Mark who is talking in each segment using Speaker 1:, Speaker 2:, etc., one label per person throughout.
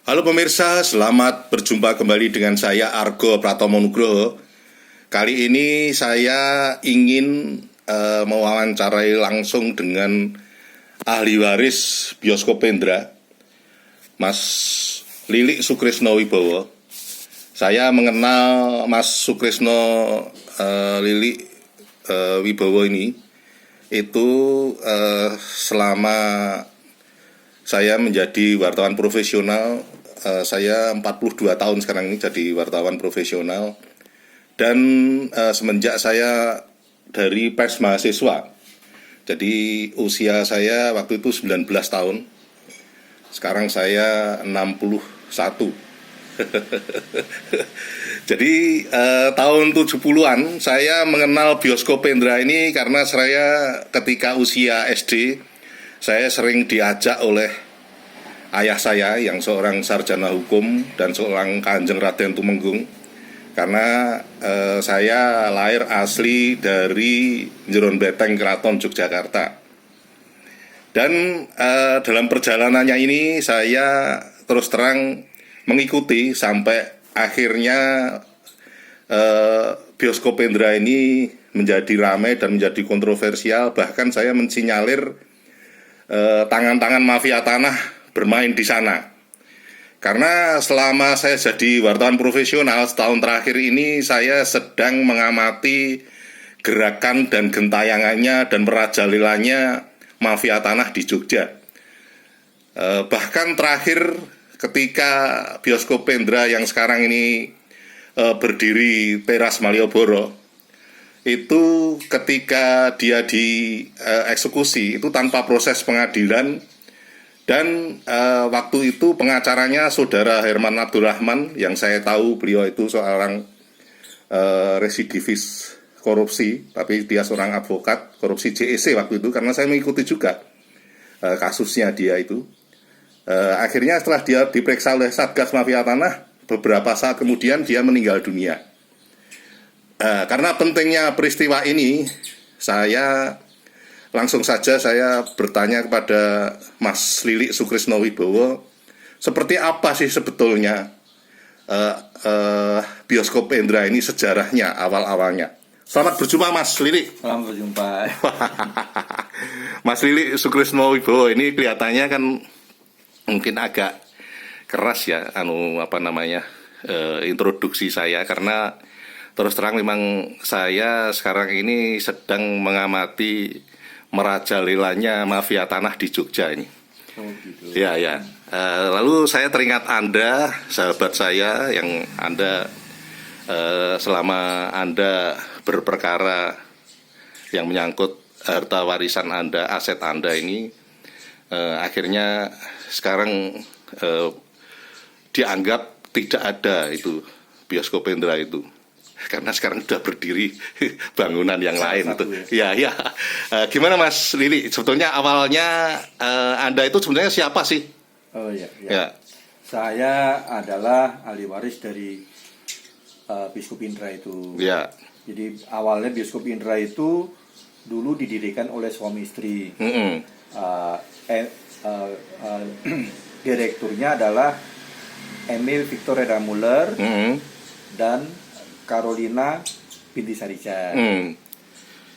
Speaker 1: Halo pemirsa, selamat berjumpa kembali dengan saya Argo Pratomo Nugroho. Kali ini saya ingin mewawancarai langsung dengan ahli waris Bioskop Indra, Mas Lilik Sukrisno Wibowo. Saya mengenal Mas Sukrisno Lilik Wibowo ini itu selama saya menjadi wartawan profesional. Saya 42 tahun sekarang ini jadi wartawan profesional. Dan semenjak saya dari pers mahasiswa, jadi usia saya waktu itu 19 tahun. Sekarang saya 61. Jadi tahun 70-an saya mengenal Bioskop Indra ini karena saya ketika usia SD, saya sering diajak oleh ayah saya yang seorang sarjana hukum dan seorang Kanjeng Raden Tumenggung. Karena saya lahir asli dari Njeron Beteng, Keraton Yogyakarta. Dan dalam perjalanannya ini saya terus terang mengikuti sampai akhirnya Bioskop Indra ini menjadi ramai dan menjadi kontroversial. Bahkan saya mensinyalir tangan-tangan mafia tanah bermain di sana. Karena selama saya jadi wartawan profesional setahun terakhir ini, saya sedang mengamati gerakan dan gentayangannya dan merajalelanya mafia tanah di Jogja. Bahkan terakhir ketika Bioskop Indra yang sekarang ini berdiri teras Malioboro, itu ketika dia dieksekusi itu tanpa proses pengadilan. Dan waktu itu pengacaranya saudara Herman Abdurrahman, yang saya tahu beliau itu seorang residivis korupsi, tapi dia seorang advokat korupsi JEC waktu itu, karena saya mengikuti juga kasusnya dia itu. Akhirnya setelah dia diperiksa oleh Satgas Mafia Tanah, beberapa saat kemudian dia meninggal dunia. Karena pentingnya peristiwa ini, saya langsung saja saya bertanya kepada Mas Lilik Sukrisno Wibowo, seperti apa sih sebetulnya Bioskop Indra ini sejarahnya awal-awalnya. Selamat berjumpa Mas Lilik.
Speaker 2: Selamat berjumpa.
Speaker 1: Mas Lilik Sukrisno Wibowo ini kelihatannya kan mungkin agak keras ya, introduksi saya, karena terus terang memang saya sekarang ini sedang mengamati merajalelanya mafia tanah di Jogja ini.
Speaker 2: Oh gitu.
Speaker 1: Ya. Lalu saya teringat Anda, sahabat saya, yang Anda selama Anda berperkara yang menyangkut harta warisan Anda, aset Anda ini, akhirnya sekarang dianggap tidak ada itu Bioskop Indra itu. Karena sekarang sudah berdiri bangunan yang lain itu. Ya. Gimana Mas Lili? Sebetulnya awalnya Anda itu sebenarnya siapa sih?
Speaker 2: Oh ya. Saya adalah ahli waris dari Bioskop Indra itu.
Speaker 1: Ya.
Speaker 2: Jadi awalnya Bioskop Indra itu dulu didirikan oleh suami istri. Direkturnya adalah Emil Victor Reda Muller dan Carolina binti Sarijah.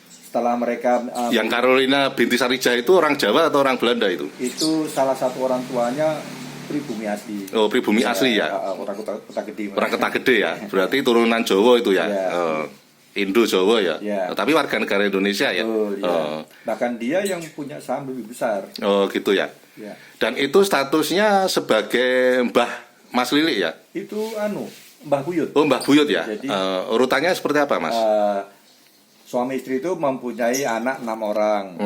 Speaker 2: Setelah mereka
Speaker 1: yang Carolina binti Sarijah itu orang Jawa atau orang Belanda itu?
Speaker 2: Itu salah satu orang tuanya pribumi asli.
Speaker 1: Oh, pribumi asli ya.
Speaker 2: Orang kota gede.
Speaker 1: Orang kota gede ya. Berarti turunan Jawa itu ya. Indo Jawa ya. Tapi warga negara Indonesia ya.
Speaker 2: Bahkan dia yang punya saham lebih besar.
Speaker 1: Oh, gitu ya. Dan itu statusnya sebagai Mbah Mas Lilik ya?
Speaker 2: Itu Mbah Buyut.
Speaker 1: Oh, Mbah Buyut ya.
Speaker 2: Jadi,
Speaker 1: urutannya seperti apa, Mas?
Speaker 2: Suami istri itu mempunyai anak 6 orang.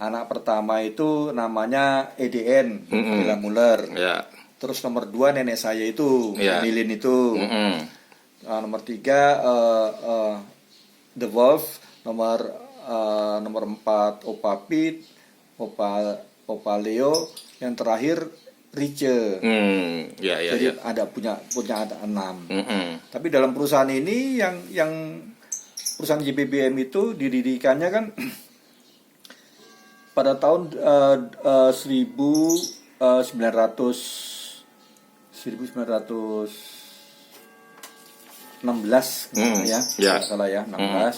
Speaker 2: Anak pertama itu namanya EDN, Reda Muller.
Speaker 1: Ya.
Speaker 2: Terus nomor 2 nenek saya itu, Lilin itu. Nomor 3 The Wolf. Nomor 4 Opa Pit, Opa Leo. Yang terakhir Riche. Jadi ada punya ada 6. Tapi dalam perusahaan ini yang perusahaan JBBM itu didirikannya kan pada tahun 1900 1916 ya,
Speaker 1: ya.
Speaker 2: salah ya, 16. Nah,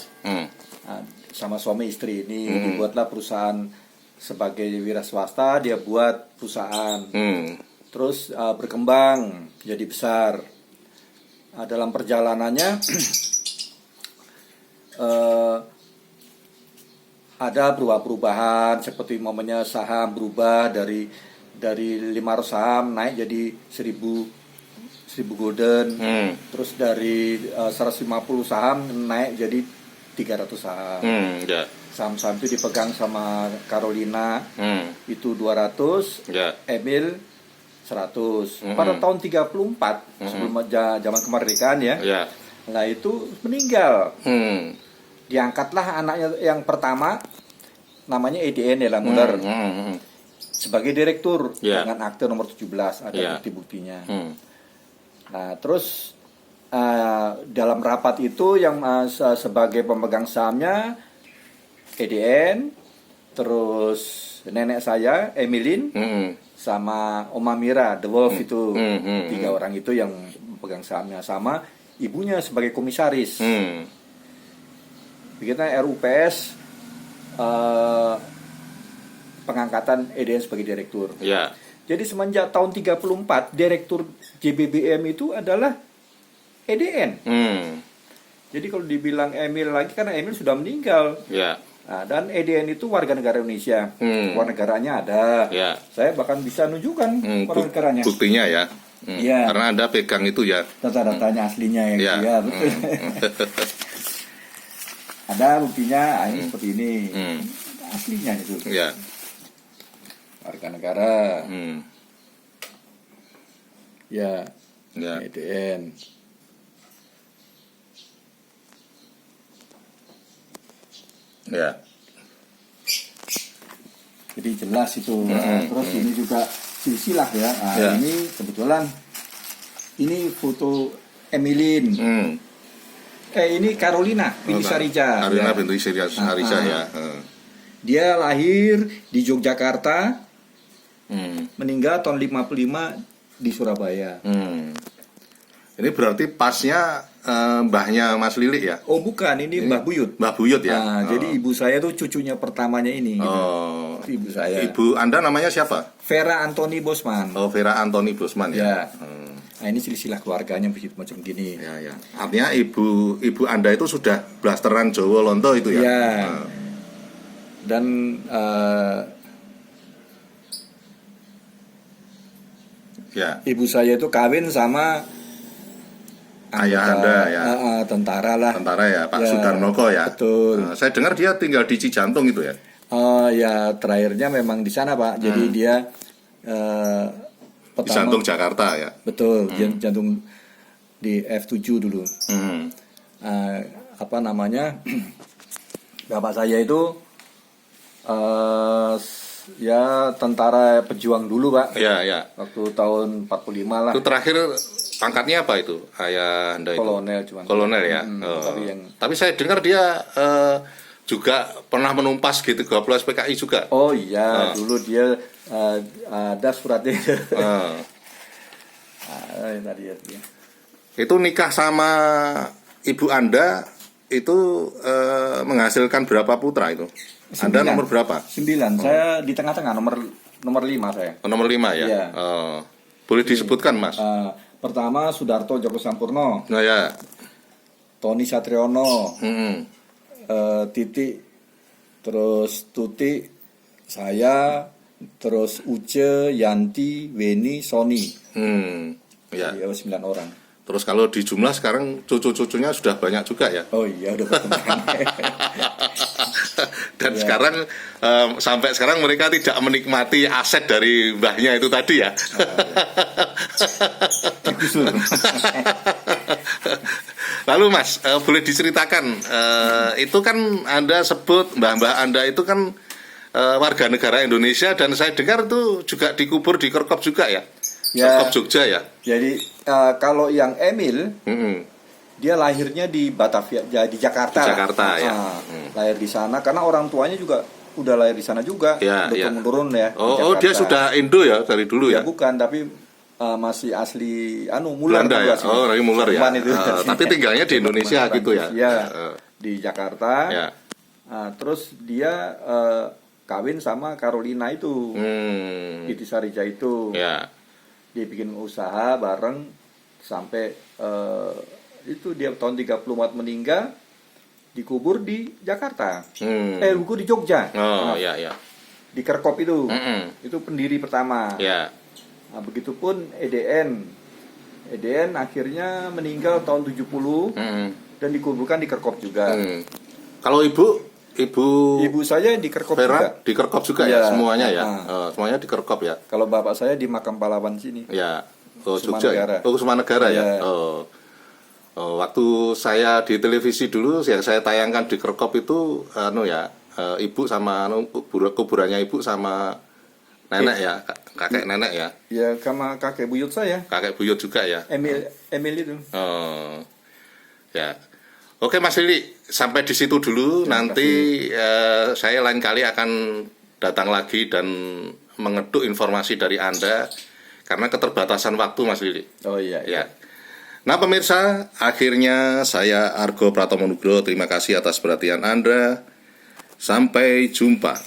Speaker 2: sama suami istri ini dibuatlah perusahaan sebagai wira swasta, dia buat perusahaan. Terus berkembang jadi besar. Dalam perjalanannya ada perubahan seperti momennya saham berubah dari 500 saham naik jadi 1000 golden, terus dari 150 saham naik jadi 300 saham. Saham-saham itu dipegang sama Carolina, itu 200, Emil 100. Pada tahun 34 sebelum zaman kemerdekaan ya, nah itu meninggal. Diangkatlah anaknya yang pertama, namanya EDN ya Muller, sebagai direktur dengan akte nomor 17, ada bukti-buktinya. Nah terus dalam rapat itu yang sebagai pemegang sahamnya EDN, terus nenek saya Emilin, sama Oma Mira The Wolf itu 3 orang itu yang pegang sahamnya, sama ibunya sebagai komisaris. Begitu RUPS pengangkatan EDN sebagai direktur. Jadi semenjak tahun 34 direktur JBBM itu adalah EDN. Jadi kalau dibilang Emil lagi karena Emil sudah meninggal. Nah, dan EDN itu warga negara Indonesia, warga negaranya ada. Saya bahkan bisa nunjukkan warga negaranya.
Speaker 1: Buktinya ya. Karena Anda pegang itu ya.
Speaker 2: Data-datanya aslinya yang betul. Ada buktinya, ini seperti ini. Aslinya itu. Warga negara. EDN. Jadi jelas itu. Terus ini juga silsilah ya. Ini kebetulan ini foto Emilin. Ini Carolina binti Sarija.
Speaker 1: Carolina binti Sarija ya.
Speaker 2: Dia lahir di Yogyakarta, meninggal tahun 55 di Surabaya.
Speaker 1: Ini berarti pasnya mbahnya Mas Lilik ya?
Speaker 2: Oh bukan, ini Mbah Buyut.
Speaker 1: Mbah Buyut ya.
Speaker 2: Jadi ibu saya tuh cucunya pertamanya ini. Gitu. Ibu saya.
Speaker 1: Ibu Anda namanya siapa?
Speaker 2: Vera Antoni Bosman.
Speaker 1: Oh, Vera Antoni Bosman ya.
Speaker 2: Nah ini silsilah keluarganya begitu macam gini.
Speaker 1: Artinya ibu Anda itu sudah blasteran Jawa Lonto itu ya.
Speaker 2: Dan ibu saya itu kawin sama ayah Anda ya. Tentara lah.
Speaker 1: Tentara ya, Pak Sudarnoko ya.
Speaker 2: Betul.
Speaker 1: Saya dengar dia tinggal di Cijantung itu ya.
Speaker 2: Ya terakhirnya memang di sana Pak. Jadi dia
Speaker 1: di Jantung Jakarta ya.
Speaker 2: Betul, jantung di F7 dulu. Apa namanya? Bapak saya itu ya tentara pejuang dulu Pak. Waktu tahun 45 lah.
Speaker 1: Itu terakhir pangkatnya apa itu? Ayah Anda itu? Kolonel ya. Tapi saya dengar dia juga pernah menumpas G30 PKI juga.
Speaker 2: Oh iya, dulu dia ada suratnya.
Speaker 1: Itu nikah sama ibu Anda itu menghasilkan berapa putra itu? 9. Anda nomor berapa?
Speaker 2: 9. Saya di tengah-tengah nomor 5 saya.
Speaker 1: Nomor 5 ya. Boleh disebutkan Mas?
Speaker 2: Pertama Sudarto Djoko Sampurno. Tony Satriono. Titi, terus Tuti, saya, terus Uce, Yanti, Weni, Sony. Jadi 9 orang.
Speaker 1: Terus kalau di jumlah sekarang cucu-cucunya sudah banyak juga ya?
Speaker 2: Oh iya, udah berkembang.
Speaker 1: Dan sekarang sampai sekarang mereka tidak menikmati aset dari mbahnya itu tadi ya. Lalu Mas, boleh diceritakan itu kan Anda sebut mbah-mbah Anda itu kan warga negara Indonesia dan saya dengar itu juga dikubur di Kerkop juga ya? Kerkop Jogja ya?
Speaker 2: Jadi kalau yang Emil dia lahirnya di Batavia, di Jakarta.
Speaker 1: Di Jakarta ya.
Speaker 2: Lahir di sana karena orang tuanya juga udah lahir di sana juga. Menurun ya.
Speaker 1: Oh dia sudah Indo ya dari dulu ya?
Speaker 2: Bukan, tapi masih asli Muller
Speaker 1: Belanda ya. Oh, dari Muller ya.
Speaker 2: Itu.
Speaker 1: Tapi tinggalnya di Indonesia gitu ya.
Speaker 2: Ya, di Jakarta.
Speaker 1: Ya.
Speaker 2: Terus dia kawin sama Carolina itu. Di Sarija itu.
Speaker 1: Ya.
Speaker 2: Dia bikin usaha bareng sampai itu dia tahun 34 meninggal, dikubur di Jakarta. Dikubur di Jogja.
Speaker 1: Oh, ya.
Speaker 2: Di Kerkop itu. Itu pendiri pertama.
Speaker 1: Ya.
Speaker 2: Nah, begitupun EDN akhirnya meninggal tahun 70 dan dikuburkan di Kerkop juga.
Speaker 1: Kalau ibu
Speaker 2: saya di Kerkop
Speaker 1: Vera,
Speaker 2: juga.
Speaker 1: di Kerkop juga ya, semuanya ya. Semuanya di Kerkop ya.
Speaker 2: Kalau bapak saya di Makam Pahlawan sini.
Speaker 1: Ya. Oh, Jogja. Kusumanegara ya. Waktu saya di televisi dulu yang saya tayangkan di Kerkop itu ibu sama kuburannya ibu sama nenek ya, kakek nenek ya.
Speaker 2: Ya, sama kakek buyut saya.
Speaker 1: Kakek buyut juga ya.
Speaker 2: Emil itu.
Speaker 1: Ya. Oke Mas Lili, sampai di situ dulu. Nanti saya lain kali akan datang lagi dan mengeduk informasi dari Anda karena keterbatasan waktu Mas Lili.
Speaker 2: Oh iya.
Speaker 1: Ya. Nah pemirsa, akhirnya saya Argo Pratomo Nugroho, terima kasih atas perhatian Anda. Sampai jumpa.